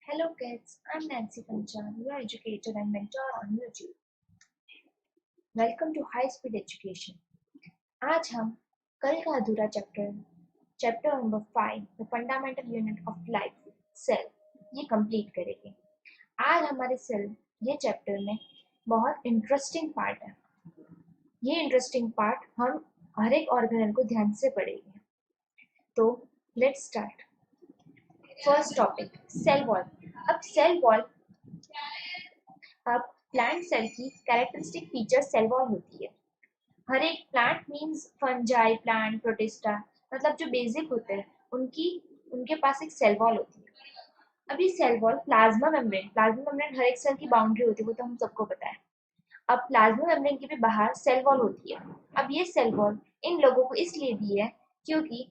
Hello kids, I'm Nancy Panchan, your educator and mentor on YouTube. Welcome to High Speed Education. आज हम कल का अधूरा chapter number 5, the fundamental unit of life, cell, ये complete करेंगे। आज हमारे सेल ये चैप्टर में बहुत इंटरेस्टिंग पार्ट है। ये इंटरेस्टिंग पार्ट हम हर एक ऑर्गेनल को ध्यान से पढ़ेंगे। तो let's start. First topic, cell wall. अब सेल वॉल अब प्लांट सेल की कैरेक्टरिस्टिक फीचर सेल वॉल होती है। हर एक plant means fungi plant, protista, मतलब जो बेसिक होते हैं उनके पास एक सेल वॉल होती है। अभी सेल वॉल प्लाज्मा मेम्ब्रेन हर एक सेल की बाउंड्री होती है, वो तो हम सबको पता है। अब प्लाज्मा मेम्ब्रेन के भी बाहर सेल वॉल होती है। अब ये सेल वॉल इन लोगों को इसलिए दी है क्योंकि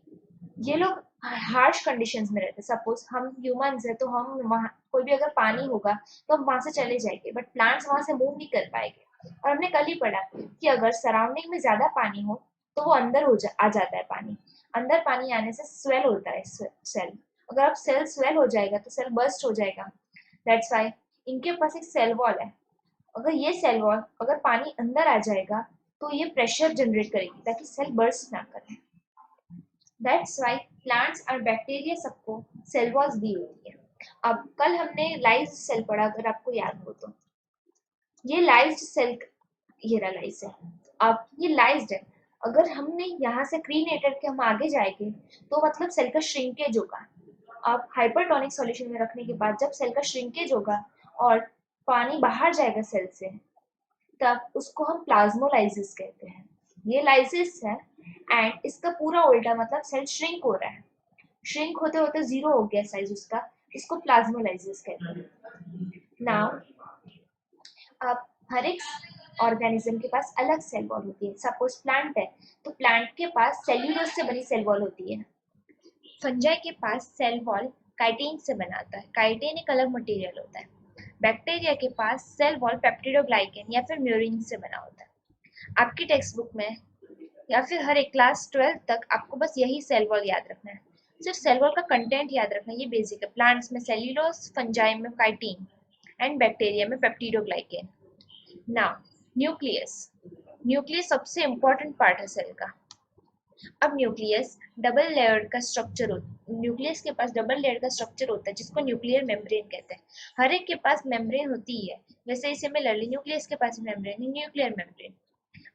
ये लोग हार्श कंडीशंस में रहते हैं। सपोज हम ह्यूमंस है तो हम वहाँ कोई भी अगर पानी होगा तो हम वहां से चले जाएंगे, बट प्लांट्स वहां से मूव नहीं कर पाएंगे। और हमने कल ही पढ़ा कि अगर सराउंडिंग में ज्यादा पानी हो तो वो अंदर आ जाता है पानी। अंदर पानी आने से स्वेल होता है सेल। अगर अब सेल स्वेल हो जाएगा तो सेल बर्स्ट हो जाएगा। दैट्स वाई इनके पास एक सेल वॉल है। अगर ये सेल वॉल अगर पानी अंदर आ जाएगा तो ये प्रेशर जनरेट करेगी ताकि सेल बर्स्ट ना करे। दैट्स वाई प्लांट्स और बैक्टीरिया सबको सेल वॉल्स दी होती है। अब कल हमने लाइज्ड सेल पढ़ा, अगर आपको याद हो तो। ये लाइज्ड सेल, ये रहा लाइज है। अब ये लाइज्ड है। अगर हमने यहाँ से क्रीनेटेड के हम आगे जाएंगे तो मतलब सेल का श्रिंकेज होगा। अब हाइपरटोनिक सॉल्यूशन में रखने के बाद जब सेल का श्रिंकेज होगा और पानी बाहर जाएगा सेल से, तब उसको हम प्लाज्मोलाइसिस कहते हैं। ये लाइसिस है एंड इसका पूरा उल्टा मतलब सेल श्रिंक हो रहा है। श्रिंक होते होते जीरो हो गया साइज उसका, इसको प्लाज्मोलाइसिस कहते हैं। नाउ अब हर एक ऑर्गेनिज्म के पास अलग सेल वॉल होती है। सपोज प्लांट है तो प्लांट के पास सेल्यूलोज से बनी सेल वॉल होती है। फंजाई के पास सेल वॉल काइटिन से बना होता है। काइटिन एक अलग मटेरियल होता है। बैक्टीरिया के पास सेल वॉल पेप्टिडोग्लाइकेन या फिर म्यूरिन से बना होता है। आपकी टेक्स्ट बुक में या फिर हर एक क्लास 12 तक आपको बस यही सेल वॉल याद रखना है। सिर्फ सेल वॉल का कंटेंट याद रखना है, ये बेसिक है। प्लांट्स में सेल्यूलोज, फंजाई में काइटिन एंड बैक्टीरिया में पेप्टिडोग्लाइकेन। Now nucleus. न्यूक्लियस सबसे इंपॉर्टेंट पार्ट है सेल का। अब न्यूक्लियस डबल लेयर्ड का स्ट्रक्चर होता है। न्यूक्लियस के पास डबल लेयर का स्ट्रक्चर होता है जिसको न्यूक्लियर मेम्ब्रेन कहते हैं। हर एक के पास मेम्ब्रेन होती है, वैसे सिमिलरली न्यूक्लियस के पास मेम्ब्रेन है, न्यूक्लियर मेम्ब्रेन।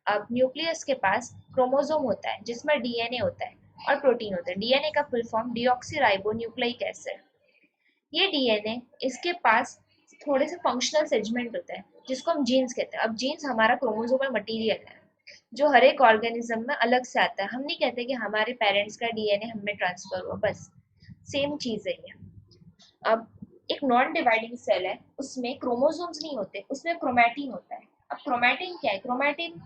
अब न्यूक्लियस के पास क्रोमोसोम होता है जिसमें डीएनए होता है और प्रोटीन होता है। डीएनए का full form deoxyribo nucleic acid. ये डीएनए इसके पास थोड़े से फंक्शनल सेगमेंट होता है जिसको हम जीन्स कहते हैं। अब जीन्स हमारा क्रोमोसोमल मटेरियल है जो हर एक ऑर्गेनिज्म में अलग से आता है। हम नहीं कहते कि हमारे पेरेंट्स का डीएनए हमें ट्रांसफर हुआ, बस सेम चीज है ये। अब एक नॉन डिवाइडिंग सेल है, उसमें क्रोमोसोम्स नहीं होते, उसमें क्रोमैटिन होता है। अब क्रोमैटिन क्या है? क्रोमैटिन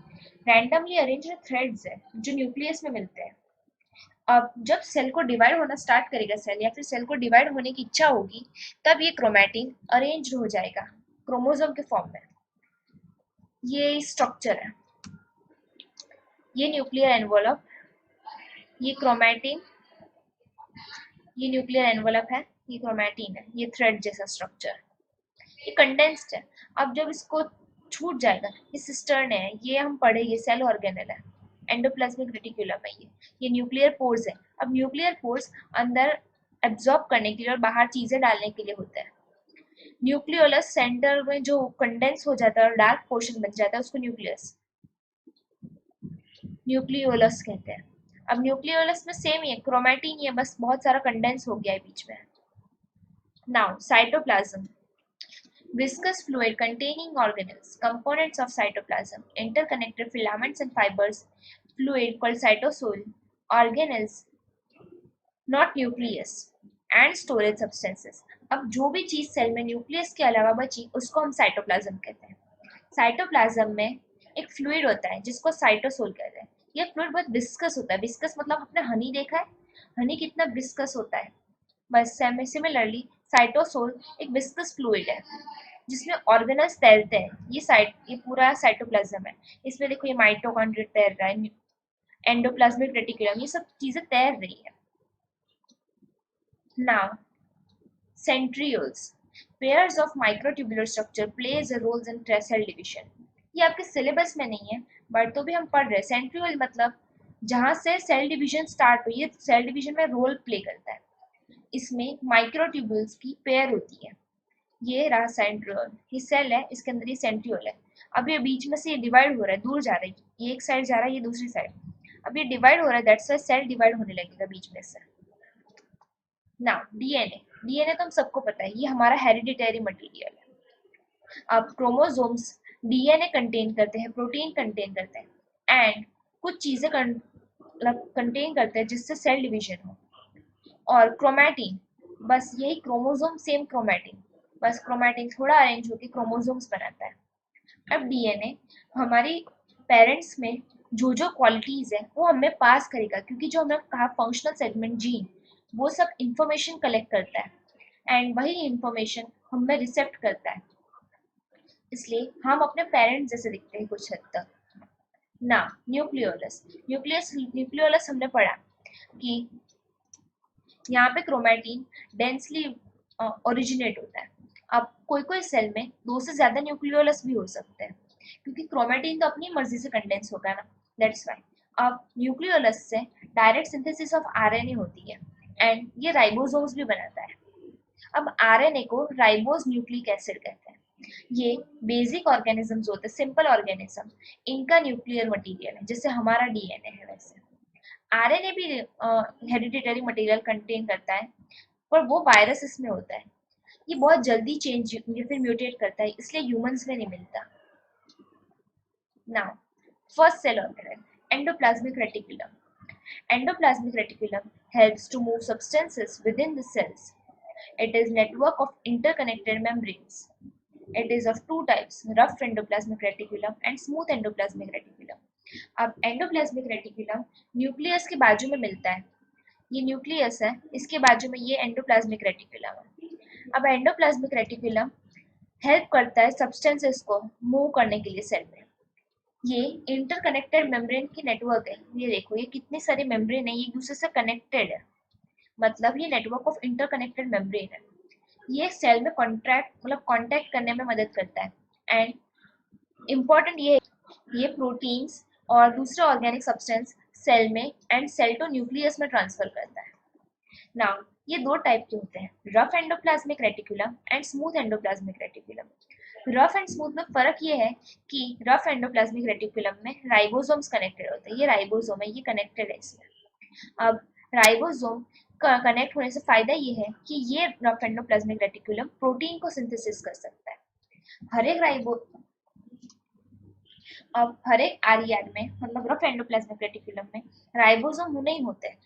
रैंडमली अरेंज्ड थ्रेड्स है जो न्यूक्लियस में मिलते हैं। अब जब सेल को डिवाइड होना स्टार्ट करेगा सेल, या फिर सेल को डिवाइड होने की इच्छा होगी, तब ये क्रोमैटिन अरेंज हो जाएगा क्रोमोसोम के फॉर्म में। ये स्ट्रक्चर है, ये न्यूक्लियर एनवलप, ये क्रोमैटिन, ये न्यूक्लियर एनवलप है, ये क्रोमैटिन है, ये थ्रेड जैसा स्ट्रक्चर, ये कंडेंस्ड है। अब जब इसको छूट जाएगा, ये सिस्टर्न है, ये हम पढ़े, ये सेल ऑर्गेनल है, एंडोप्लाज्मिक रेटिकुलम है ये न्यूक्लियर पोर्स है। अब न्यूक्लियर पोर्स अंदर एब्जॉर्ब करने के लिए और बाहर चीजें डालने के लिए होता है। न्यूक्लियोलस सेंटर में जो कंडेंस हो जाता है और डार्क पोर्शन बन जाता है उसको न्यूक्लियोलस कहते हैं। अब न्यूक्लियोलस में सेम ही है, क्रोमैटिन ही है, बस बहुत सारा कंडेंस हो गया है बीच में। Now cytoplasm, viscous fluid containing organelles, components of cytoplasm, interconnected filaments and fibers, fluid called cytosol, organelles, not nucleus, and storage substances. अब जो भी चीज सेल में न्यूक्लियस के अलावा बची उसको हम साइटोप्लाज्म कहते हैं। साइटोप्लाज्म में एक फ्लूइड होता है जिसको साइटोसोल कहते हैं। ये फ्लूइड बहुत विस्कस होता है। विस्कस मतलब आपने हनी देखा है, हनी कितना विस्कस होता है, बस सिमिलरली साइटोसोल एक विस्कस फ्लूइड है जिसमें ऑर्गेनल्स तैरते हैं। ये पूरा साइटोप्लाज्म है। इसमें देखो ये माइटोकॉन्ड्रिया तैर रहा है, एंडोप्लाज्मिक रेटिकुलम, ये सब चीजें तैर रही है। Now centrioles, pairs of microtubular structure plays a roles in cell division. ये आपके सिलेबस में नहीं है बट तो भी हम पढ़ रहे हैं। सेंट्रियोल मतलब जहाँ से सेल डिवीजन स्टार्ट हुई है, सेल डिवीजन में रोल प्ले करता है। इसमें माइक्रोट्यूबुल्स की पेयर होती है। ये रहा सेंट्रियोल, ये सेल है, इसके अंदर ये सेंट्रियोल है। अब ये बीच में से ये डिवाइड हो रहा है, दूर जा रहा है, ये एक साइड जा रहा है, ये दूसरी साइड। अब ये डिवाइड हो रहा है, दैट्स व्हाई सेल डिवाइड होने लगेगा बीच में से। नाउ डीएनए, डीएनए तो हम सबको पता है, ये हमारा हेरिडिटरी मटेरियल है। अब क्रोमोसोम्स डीएनए कंटेन करते हैं, प्रोटीन कंटेन करते हैं एंड कुछ चीजें कंटेन करते हैं जिससे सेल डिवीजन हो। और क्रोमैटिन, बस यही क्रोमोसोम सेम क्रोमैटिन, बस क्रोमैटिन थोड़ा अरेंज होकर क्रोमोसोम्स बनाता है। अब डीएनए हमारी पेरेंट्स में जो जो क्वालिटीज है वो हमें पास करेगा, क्योंकि जो हमने कहा फंक्शनल सेगमेंट जीन वो सब इंफॉर्मेशन कलेक्ट करता है एंड वही इंफॉर्मेशन हमें रिसेप्ट करता है। इसलिए हम अपने पेरेंट्स जैसे दिखते हैं कुछ हद तक ना। न्यूक्लियोलस, न्यूक्लियोलस हमने पढ़ा कि यहाँ पे क्रोमैटिन डेंसली ओरिजिनेट होता है। अब कोई कोई सेल में दो से ज्यादा न्यूक्लियोलस भी हो सकते हैं, क्योंकि क्रोमैटिन तो अपनी मर्जी से कंडेंस होगा ना, दैट्स व्हाई। अब न्यूक्लियोलस से डायरेक्ट सिंथेसिस ऑफ आरएनए होती है एंड ये राइबोसोम्स भी बनाता है। अब आरएनए को राइबोस न्यूक्लिक एसिड कहते हैं। ये बेसिक ऑर्गेनिजम्स होते हैं, सिंपल ऑर्गेनिज्म, इनका न्यूक्लियर मटेरियल है, जैसे हमारा डीएनए है वैसे। आरएनए भी हेरिडिटरी मटेरियल कंटेन करता है, पर वो वायरसेस में होता है। ये बहुत जल्दी चेंज या फिर म्यूटेट करता है, इसलिए ह्यूमंस में नहीं मिलता। Now first cell organelle, endoplasmic reticulum. Endoplasmic reticulum helps to move substances within the cells. It is network of interconnected membranes. It is of two types, rough endoplasmic reticulum and smooth endoplasmic reticulum. अब endoplasmic reticulum nucleus के बाजू में मिलता है, ये nucleus है, इसके बाजू में ये एंडोप्लाज्मिक रेटिकुलम है। अब एंडोप्लाज्मिक रेटिकुलम हेल्प करता है सब्सटेंसेस को मूव करने के लिए सेल में। ये इंटरकनेक्टेड मेम्ब्रेन की नेटवर्क है, ये देखो ये कितने सारे मेम्ब्रेन है, ये एक दूसरे से कनेक्टेड है, मतलब ये नेटवर्क ऑफ इंटरकनेक्टेड मेम्ब्रेन है। ये सेल में कांटेक्ट करने में मदद करता है एंड इम्पॉर्टेंट ये प्रोटीन्स और दूसरे ऑर्गेनिक सब्सटेंस सेल में एंड सेल टू न्यूक्लियस में ट्रांसफर करता है। नाउ ये दो टाइप के होते हैं, rough endoplasmic reticulum and smooth endoplasmic reticulum. Rough and smooth में फर्क ये है कि रफ एंडोप्लाज्मिक रेटिकुलम में राइबोसोम्स कनेक्टेड होते हैं, ये राइबोसोम है, ये कनेक्टेड है इसमें। अब राइबोसोम कनेक्ट होने से फायदा ये है कि ये रफ एंडोप्लाज्मिक रेटिकुलम प्रोटीन को सिंथेसिस कर सकता है। हर एक आरईआर में, मतलब रफ एंडोप्लाज्मिक रेटिकुलम में राइबोसोम नहीं होते हैं,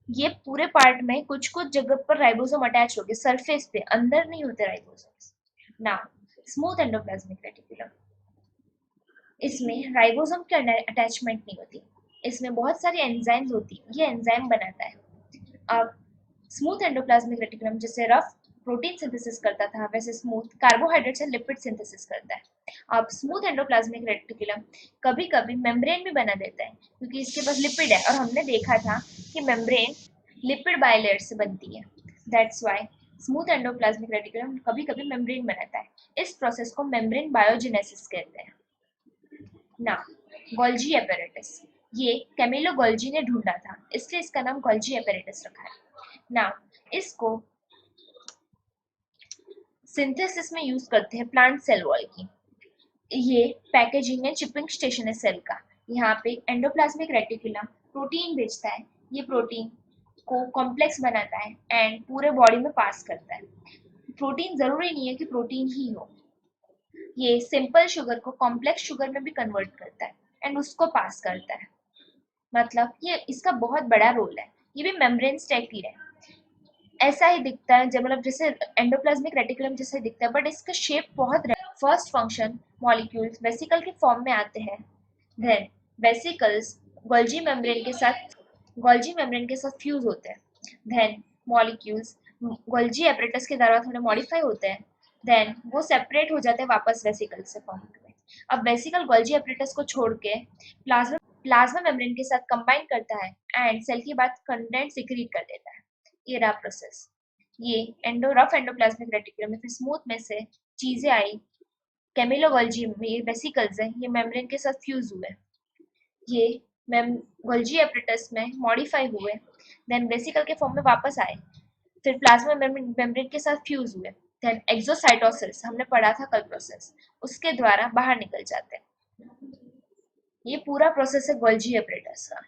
ये पूरे पार्ट में कुछ कुछ जगह पर राइबोसोम अटैच हो गए, सरफेस पे, अंदर नहीं होते ribosomes. Now smooth endoplasmic reticulum, इसमें राइबोसोम की अटैचमेंट नहीं होती, इसमें बहुत सारी एंजाइम्स होती है, ये एंजाइम बनाता है। अब स्मूथ एंडोप्लाज्मिक रेटिकुलम जैसे रफ प्रोटीन सिंथेसिस करता था, वैसे smooth carbohydrates and lipid synthesis करता है। अब स्मूथ एंडोप्लाज्मिक रेटिकुलम कभी कभी मेम्ब्रेन भी बना देता है, क्योंकि इसके पास लिपिड है, और हमने देखा था कि मेम्ब्रेन लिपिड बाइलेयर से बनती है, that's why smooth endoplasmic reticulum कभी कभी मेम्ब्रेन बनाता है। इस प्रोसेस को मेम्ब्रेन बायोजेनेसिस कहते हैं। ना गोल्जी एपेरेटस, ये कैमिलो गोल्जी ने ढूंढा था, इसलिए इसका नाम गोल्जी एपेरेटस रखा है। ना इसको सिंथेसिस में यूज करते हैं प्लांट सेल वॉल की। ये पैकेजिंग एंड शिपिंग स्टेशन है सेल का। यहाँ पे एंडोप्लाज्मिक रेटिकुलम प्रोटीन भेजता है, ये प्रोटीन को कॉम्प्लेक्स बनाता है एंड पूरे बॉडी में पास करता है। प्रोटीन जरूरी नहीं है कि प्रोटीन ही हो, ये सिंपल शुगर को कॉम्प्लेक्स शुगर में भी कन्वर्ट करता है एंड उसको पास करता है। मतलब ये इसका बहुत बड़ा रोल है। ये भी मेम्ब्रेन टाइप ही है, ऐसा ही दिखता है, जब मतलब जैसे एंडोप्लाज्मिक रेटिकुलम जैसे दिखता है, बट इसका शेप बहुत फर्स्ट फंक्शन, मॉलिक्यूल्स वेसिकल के फॉर्म में आते हैं, देन वेसिकल्स गोल्जी मेम्ब्रेन के साथ फ्यूज होते हैं, देन मॉलिक्यूल्स गोल्जी एपरेटस के द्वारा थोड़े मॉडिफाई होते हैं, देन वो सेपरेट हो जाते हैं वापस वेसिकल से फॉर्म में। अब वेसिकल गोल्जी एपरेटस को छोड़ के प्लाज्मा मेम्ब्रेन के साथ कंबाइन करता है एंड सेल की बात कंटेंट सिक्रीट कर देता है, ये रहा प्रोसेस। ये रफ एंडोप्लाज्मिक रेटिकुलम में फिर स्मूथ में से चीजें आई, कैमिलोगोल्जी में ये वेसिकल्स है, ये मेम्ब्रेन के साथ फ्यूज हुए, ये गोल्जी एपरेटस में मॉडिफाई हुए, देन वेसिकल के फॉर्म में वापस आए, फिर प्लाज्मा मेम्ब्रेन के साथ फ्यूज हुए, देन एक्सोसाइटोसिस हमने पढ़ा था कल प्रोसेस, उसके द्वारा बाहर निकल जाते हैं। ये पूरा प्रोसेस है गोल्जी एपरेटस का।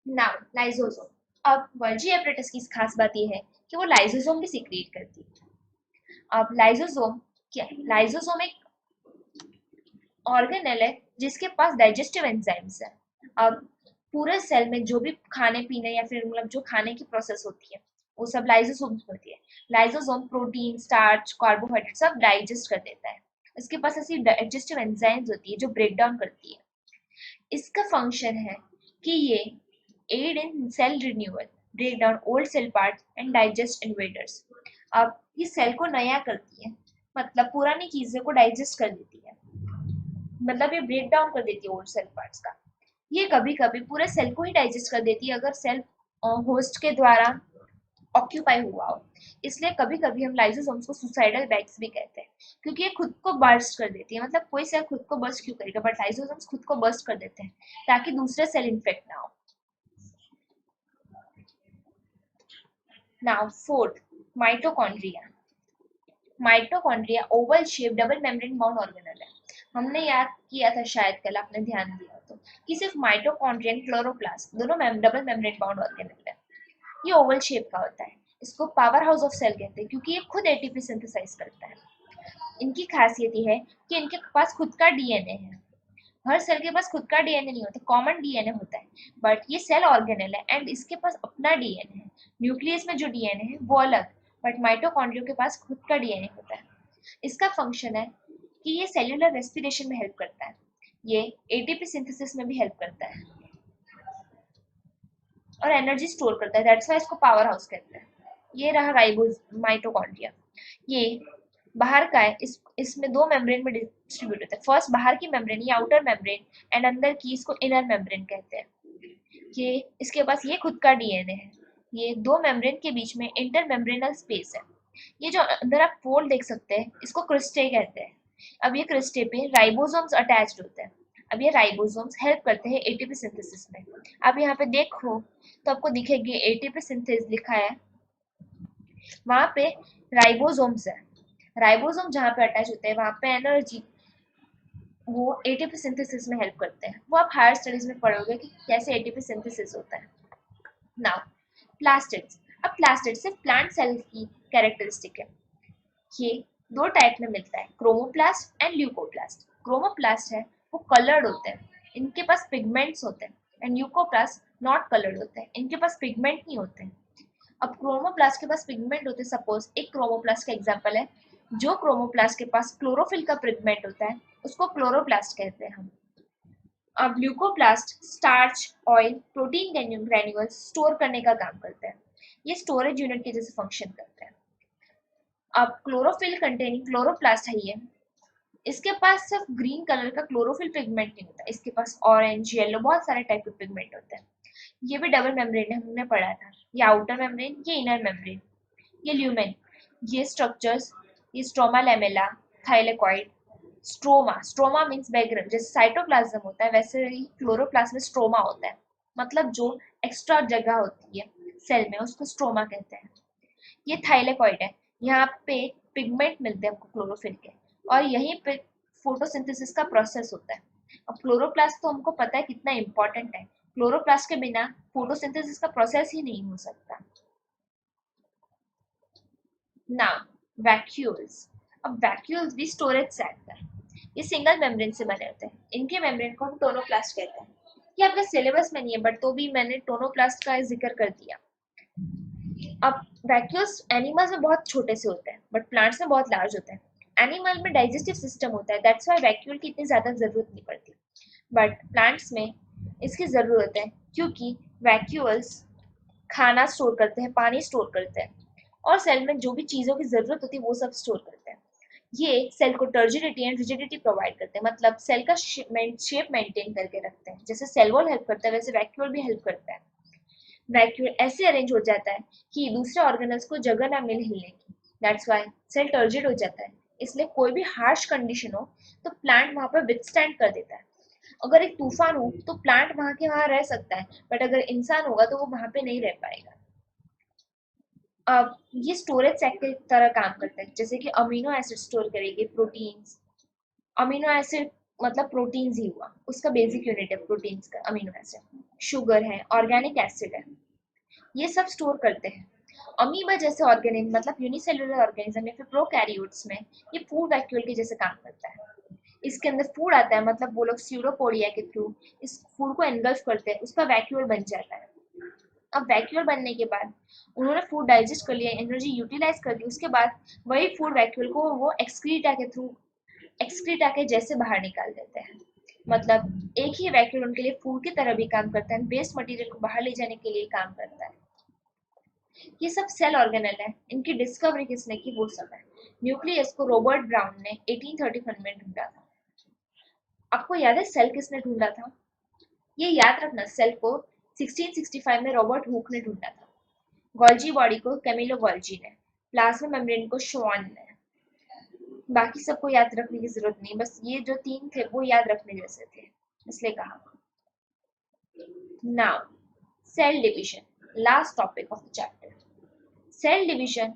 Now lysosome. अब गोल्जी एपरेटस की खास बात यह है कि वो लाइसोसोम भी सीक्रेट करती है। अब लाइसोसोम क्या है? लाइसोसोम एक ऑर्गेनेल है जिसके पास डाइजेस्टिव एंजाइम्स है। अब पूरे सेल में जो भी खाने पीने या फिर मतलब जो खाने की प्रोसेस होती है वो सब लाइसोसोम में होती है। लाइसोसोम प्रोटीन, स्टार्च, कार्बोहाइड्रेट सब डाइजेस्ट कर देता है। इसके पास ऐसी डाइजेस्टिव एंजाइम्स होती है जो ब्रेक डाउन करती है। इसका फंक्शन है कि ये aid in cell renewal, break down old cell parts and digest invaders. अब ये सेल को नया करती है, मतलब पुरानी चीजें को डाइजेस्ट कर देती है, मतलब ये ब्रेक डाउन कर देती है ओल्ड सेल पार्ट्स का। ये कभी कभी पूरे सेल को ही डाइजेस्ट कर देती है अगर सेल होस्ट के द्वारा ऑक्यूपाई हुआ हो। इसलिए कभी कभी हम लाइसोसोम्स को सुसाइडल बैग्स भी कहते हैं, क्योंकि ये खुद को बर्स्ट कर देती है। मतलब कोई सेल खुद को बर्स्ट क्यों करेगा, बट लाइसोसोम्स खुद को बर्स्ट कर देते हैं ताकि दूसरे सेल इन्फेक्ट ना हो। Now fourth, mitochondria. Mitochondria Oval shape double membrane bound organelle है। हमने याद किया था शायद कल, आपने ध्यान दिया तो, कि सिर्फ माइटोकॉन्ड्रिया एंड क्लोरोप्लास्ट दोनों डबल मेम्ब्रेन बाउंड ऑर्गेनेल है। ये ओवल शेप का होता है। इसको पावर हाउस ऑफ सेल कहते हैं क्योंकि ये खुद एटीपी सिंथेसाइज करता है। इनकी खासियत ये है कि इनके पास खुद का डीएनए है। हर सेल के पास खुद का डीएनए नहीं होता, कॉमन डीएनए होता है, बट ये सेल ऑर्गेनेल है एंड इसके पास अपना डीएनए है। न्यूक्लियस में जो डीएनए है वो अलग, बट माइटोकॉन्ड्रिया के पास खुद का डीएनए होता है। इसका फंक्शन है कि ये सेल्यूलर रेस्पिरेशन में हेल्प करता है, ये एटीपी सिंथेसिस में भी हेल्प करता है और एनर्जी स्टोर करता है। दैट्स व्हाई इसको पावर हाउस कहते हैं। ये रहा राइबोज माइटोकॉन्ड्रिया। ये बाहर का है, इसमें दो मेम्ब्रेन में डिस्ट्रीब्यूट होता है। फर्स्ट बाहर की मेम्ब्रेन, ये आउटर मेम्ब्रेन, एंड अंदर की इसको इनर मेम्ब्रेन कहते हैं। ये इसके पास ये खुद का डीएनए है। ये दो मेम्ब्रेन के बीच में इंटर मेम्ब्रेनल स्पेस है। ये जो अंदर आप पोल देख सकते हैं इसको क्रिस्टे कहते हैं। अब ये क्रिस्टे पे राइबोसोम्स अटैच्ड होते हैं। अब ये राइबोसोम्स हेल्प करते हैं एटीपी सिंथेसिस में। अब यहाँ पे देखो तो आपको दिखेगी एटीपी सिंथेस लिखा है, वहां पे राइबोसोम्स है। राइबोसोम जहाँ पे अटैच होते हैं वहां पे एनर्जी, वो एटीपी सिंथेसिस में हेल्प करते हैं। वो आप हायर स्टडीज में पढ़ोगे कि कैसे एटीपी सिंथेसिस होता है। Now plastids. अब प्लास्टिड सिर्फ प्लांट सेल की कैरेक्टरिस्टिक है। ये दो टाइप में मिलता है, क्रोमोप्लास्ट एंड ल्यूकोप्लास्ट। क्रोमोप्लास्ट है वो कलर्ड होते हैं, इनके पास पिगमेंट्स होते हैं, एंड ल्यूकोप्लास्ट नॉट कलर्ड होते हैं, इनके पास पिगमेंट नहीं होते हैं। अब क्रोमोप्लास्ट के पास पिगमेंट होते हैं, सपोज एक क्रोमोप्लास्ट का एग्जांपल है, जो क्रोमोप्लास्ट के पास क्लोरोफिल का पिगमेंट होता है उसको क्लोरोप्लास्ट कहते हैं हम। अब leucoplast starch, oil, protein granules store करने का काम करता है। ये स्टोरेज यूनिट के जैसे फंक्शन करता है। अब क्लोरोफिल कंटेनिंग क्लोरोप्लास्ट है ये, इसके पास सिर्फ ग्रीन कलर का क्लोरोफिल पिगमेंट नहीं होता, इसके पास ऑरेंज, येलो, बहुत सारे टाइप के पिगमेंट होते हैं। ये भी डबल मेम्ब्रेन है, हमने पढ़ा था। ये आउटर मेम्ब्रेन, ये इनर मेम्ब्रेन। ये ल्यूमेन, ये स्ट्रक्चर्स, ये stroma lamella, thylakoid, stroma. Stroma means background, जैसे साइटोप्लाज्म होता है वैसे ही क्लोरोप्लास्ट में स्ट्रोमा होता है, मतलब जो एक्स्ट्रा जगह होती है सेल में उसको स्ट्रोमा कहते हैं। ये थाइलेकॉइड है, यहाँ पे पिगमेंट मिलते हैं हमको क्लोरोफिल के, और यहीं पे फोटोसिंथेसिस का प्रोसेस होता है। अब क्लोरोप्लास्ट तो हमको पता है कितना इंपॉर्टेंट है, क्लोरोप्लास्ट के बिना फोटोसिंथेसिस का प्रोसेस ही नहीं हो सकता। Now vacuoles. अब वैक्यूल्स भी स्टोरेज सैक है। ये सिंगल मेम्ब्रेन से बने होते हैं, इनके मेम्ब्रेन को हम टोनोप्लास्ट कहते हैं। ये आपके सिलेबस में नहीं है बट तो भी मैंने टोनोप्लास्ट का जिक्र कर दिया। अब वैक्यूल्स एनिमल्स में बहुत छोटे से होते हैं बट प्लांट्स में बहुत लार्ज होते हैं। एनिमल में डाइजेस्टिव सिस्टम होता है, दैट्स व्हाई वैक्यूल की इतनी ज्यादा जरूरत नहीं पड़ती, बट प्लांट्स में इसकी जरूरत है क्योंकि वैक्यूल्स खाना स्टोर करते हैं, पानी स्टोर करते हैं, और सेल में जो भी चीजों की जरूरत होती है वो सब स्टोर करते हैं। ये सेल को टर्जिडिटी एंड रिजिडिटी प्रोवाइड करते हैं, मतलब सेल का शेप मेंटेन करके रखते हैं। जैसे सेल वॉल हेल्प करता है वैसे वैक्यूल भी हेल्प करता है। वैक्यूल ऐसे अरेंज हो जाता है कि दूसरे ऑर्गेनल्स को जगह ना मिले हिलने की। दैट्स वाई सेल टर्जिड हो जाता है। इसलिए कोई भी हार्श कंडीशन हो तो प्लांट वहां पर विथस्टैंड कर देता है। अगर एक तूफान हो तो प्लांट वहां के वहां रह सकता है, बट अगर इंसान होगा तो वो वहां पे नहीं रह पाएगा। ये स्टोरेज सेक की तरह काम करता है, जैसे कि अमीनो एसिड स्टोर करेंगे, प्रोटीन्स। अमीनो एसिड मतलब प्रोटीन्स ही हुआ, उसका बेसिक यूनिट है प्रोटीन्स का अमीनो एसिड। शुगर है, ऑर्गेनिक एसिड है, ये सब स्टोर करते हैं। अमीबा जैसे ऑर्गेनिज्म मतलब यूनिसेलुलर ऑर्गेनिज्म या फिर प्रोकैरियोट्स में ये फूड वैक्यूल के जैसे काम करता है। इसके अंदर फूड आता है, मतलब वो लोग स्यूडोपोडिया के थ्रू इस फूड को एनगल्फ करते हैं, उसका वैक्यूल बन जाता है। अब वैक्यूल बनने के बाद उन्होंने फूड डाइजेस्ट कर लिया, एनर्जी यूटिलाइज कर ली, उसके बाद वही फूड वैक्यूल को वो एक्सक्रीटा के थ्रू एक्सक्रीटा के जैसे बाहर निकाल देते हैं। मतलब एक ही वैक्यूल उनके लिए फूड की तरह भी काम करता है, वेस्ट मटेरियल को बाहर ले जाने के लिए काम करता है। ये सब सेल ऑर्गेनल है, इनकी डिस्कवरी किसने की वो सब है। न्यूक्लियस को रॉबर्ट ब्राउन ने 1831 में ढूंढा था। आपको याद है सेल किसने ढूंढा था? ये याद रखना, सेल को 1665 में रॉबर्ट हुक ने ढूंढा था। गोल्जी बॉडी को कैमिलो गोल्जी ने, प्लाज्मा मेम्ब्रेन को श्वान ने। बाकी सबको याद रखने की जरूरत नहीं, बस ये जो तीन थे वो याद रखने जैसे थे, इसलिए कहा। Now cell division, last topic of the chapter. Cell division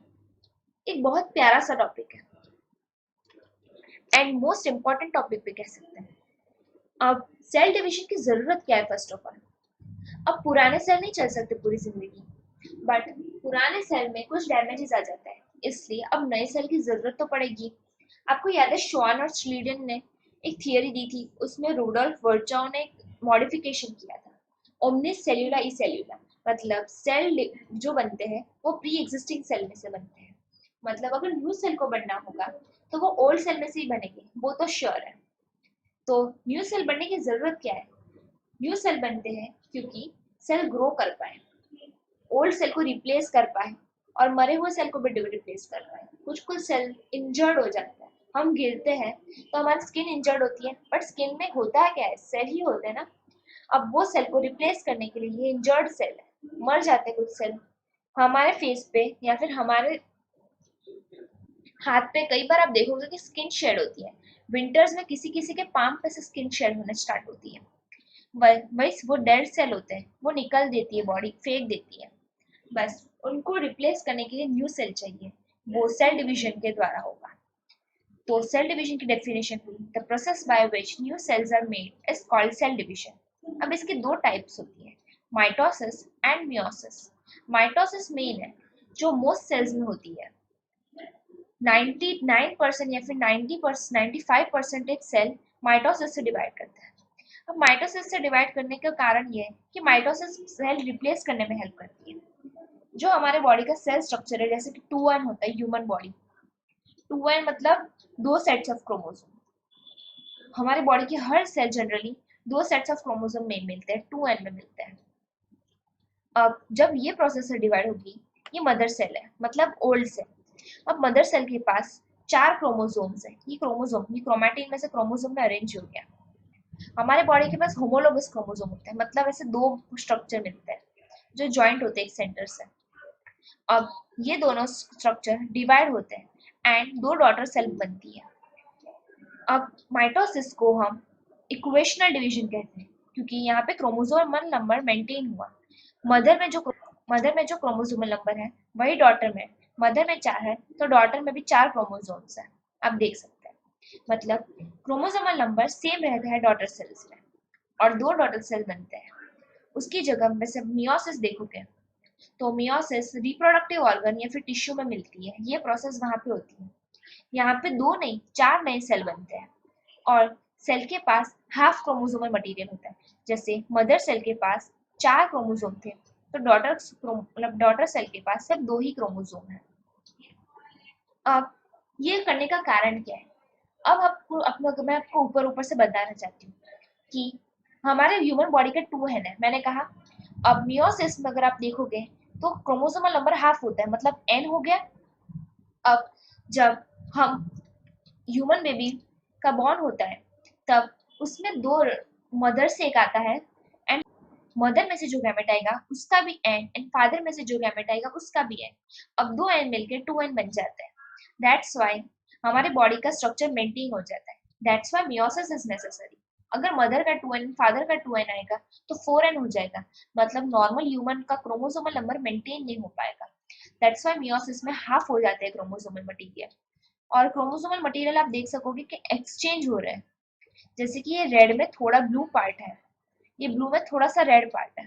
एक बहुत प्यारा सा टॉपिक है एंड मोस्ट इंपॉर्टेंट टॉपिक भी कह सकते हैं। अब सेल डिवीजन की जरूरत क्या है? फर्स्ट ऑफ ऑल, अब पुराने सेल नहीं चल सकते पूरी जिंदगी, बट पुराने सेल में कुछ डैमेजेस आ जाता है, इसलिए अब नए सेल की जरूरत तो पड़ेगी। आपको याद है श्वान और श्लीडन ने एक थियरी दी थी, उसमें रूडोल्फ वर्चाउ ने मॉडिफिकेशन किया था, ओमनिस सेल्यूला ई सेल्यूला। मतलब सेल जो बनते हैं वो प्री एग्जिस्टिंग सेल में से बनते हैं। मतलब अगर न्यू सेल को बनना होगा तो वो ओल्ड सेल में से ही बनेंगे, वो तो श्योर है। तो न्यू सेल बनने की जरूरत क्या है? न्यू सेल बनते हैं क्योंकि सेल ग्रो कर पाए, ओल्ड सेल को रिप्लेस कर पाए और मरे हुए सेल को भी रिप्लेस कर पाए। कुछ कुछ सेल इंजर्ड हो जाता है, हम गिरते हैं तो हमारी स्किन इंजर्ड होती है, बट स्किन में होता क्या है? सेल ही होते हैं ना। अब वो सेल को रिप्लेस करने के लिए ये इंजर्ड सेल है, मर जाते हैं कुछ सेल। हमारे फेस पे या फिर हमारे हाथ पे कई बार आप देखोगे कि स्किन शेड होती है। विंटर्स में किसी किसी के पाम पे से स्किन शेड होना स्टार्ट होती है। वही वो डेड सेल होते हैं, वो निकल देती है, बॉडी फेंक देती है। बस उनको रिप्लेस करने के लिए न्यू सेल चाहिए, वो सेल डिवीजन के द्वारा होगा। तो सेल डिवीजन की डेफिनेशन हुई, the process by which new cells are made is called cell division. अब इसकी दो टाइप्स होती है, mitosis and meiosis. Mitosis main है, जो मोस्ट सेल्स में होती है। 99% या फिर 95% सेल माइटोसिस से डिवाइड करता है। अब माइटोसिस से डिवाइड करने का कारण ये है कि माइटोसिस सेल रिप्लेस करने में हेल्प करती है। जो हमारे बॉडी का सेल स्ट्रक्चर है, जैसे कि 2n होता है ह्यूमन बॉडी, 2n मतलब दो सेट्स ऑफ क्रोमोसोम। हमारे बॉडी के हर सेल जनरली दो सेट्स ऑफ क्रोमोसोम में मिलते हैं, 2n में मिलते हैं। अब जब ये प्रोसेस से डिवाइड होगी, ये मदर सेल है, मतलब ओल्ड सेल। अब मदर सेल के पास चार क्रोमोसोम्स है, ये क्रोमैटिन में से क्रोमोसोम में अरेंज हो गया। हमारे बॉडी के पास होमोलोगस क्रोमोसोम होते हैं, मतलब ऐसे दो स्ट्रक्चर मिलते हैं जो जॉइंट होते हैं एक सेंटर से। अब ये दोनों स्ट्रक्चर डिवाइड होते हैं एंड दो डॉटर सेल बनती है। अब माइटोसिस को हम इक्वेशनल डिवीजन कहते हैं, क्योंकि यहाँ पे क्रोमोसोमल नंबर मेंटेन हुआ। मदर में जो क्रोमोसोमल नंबर है वही डॉटर में, मदर में 4 है तो डॉटर में भी 4 क्रोमोसोम्स है। आप देख सकते हैं, मतलब क्रोमोसोमल नंबर सेम रहता है डॉटर सेल्स में और दो डॉटर सेल बनते हैं। उसकी जगह वैसे मियोसिस देखोगे तो मियोसिस रिप्रोडक्टिव ऑर्गन या फिर टिश्यू में मिलती है, ये प्रोसेस वहां पे होती है। यहाँ पे दो नहीं 4 नए सेल बनते हैं और सेल के पास हाफ क्रोमोसोमल मटेरियल होता है। जैसे मदर सेल के पास 4 क्रोमोसोम थे तो डॉटर सेल के पास सिर्फ 2 ही क्रोमोसोम है। अब ये करने का कारण क्या है? अब मैं आपको ऊपर ऊपर से बताना चाहती हूँ कि हमारे ह्यूमन बॉडी के 2 है, मैंने कहा। अब मियोसिस में अगर आप देखोगे तो क्रोमोसोमल नंबर हाफ होता है, मतलब n हो गया। अब जब हम ह्यूमन बेबी का बॉर्न होता है तब उसमें दो मदर से एक आता है एंड मदर में से जो गैमेट आएगा उसका भी एन, एंड फादर में से जो गैमेट आएगा उसका भी एन। अब दो एन मिलके टू एन बन जाता है। दैट्स वाई हमारे बॉडी का स्ट्रक्चर मेंटेन हो जाता है। That's why meiosis is necessary. अगर मदर का टू एन फादर का टू एन आएगा तो फोर एन हो जाएगा, मतलब नॉर्मल ह्यूमन का क्रोमोसोमल नंबर मेंटेन नहीं हो पाएगा। दैट्स वाई मियोसिस में हाफ हो जाते हैं क्रोमोसोमल मटीरियल। और क्रोमोसोमल मटीरियल आप देख सकोगे कि एक्सचेंज हो रहा है, जैसे कि ये रेड में थोड़ा ब्लू पार्ट है, ये ब्लू में थोड़ा सा रेड पार्ट है।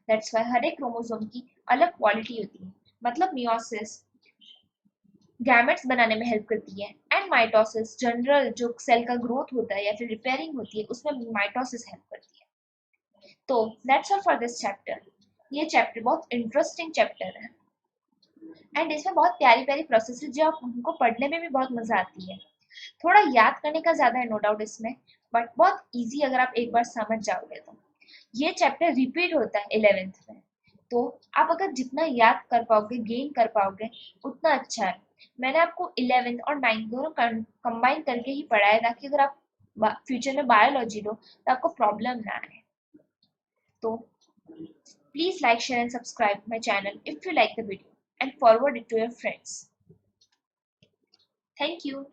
दैट्स वाई हर एक क्रोमोसोम की अलग क्वालिटी होती है। मतलब मियोसिस गैमेट्स बनाने में हेल्प करती है, एंड माइटोसिस जनरल जो सेल का ग्रोथ होता है या फिर रिपेयरिंग होती है उसमें माइटोसिस हेल्प करती है। तो that's all for this chapter. ये चैप्टर बहुत इंटरेस्टिंग चैप्टर है, एंड इसमें बहुत प्यारी प्यारी प्रोसेस है जो आपको पढ़ने में भी बहुत मजा आती है। थोड़ा याद करने का ज्यादा है नो डाउट इसमें, बट बहुत इजी अगर आप एक बार समझ जाओगे तो। ये चैप्टर रिपीट होता है 11th में, तो आप अगर जितना याद कर पाओगे गेन कर पाओगे उतना अच्छा है। मैंने आपको 11th और 9th दोनों कंबाइन करके ही पढ़ाया ताकि अगर आप फ्यूचर में बायोलॉजी लो तो आपको प्रॉब्लम ना आए। तो please like, share and subscribe my channel if you like the video and forward it to your friends. Thank you.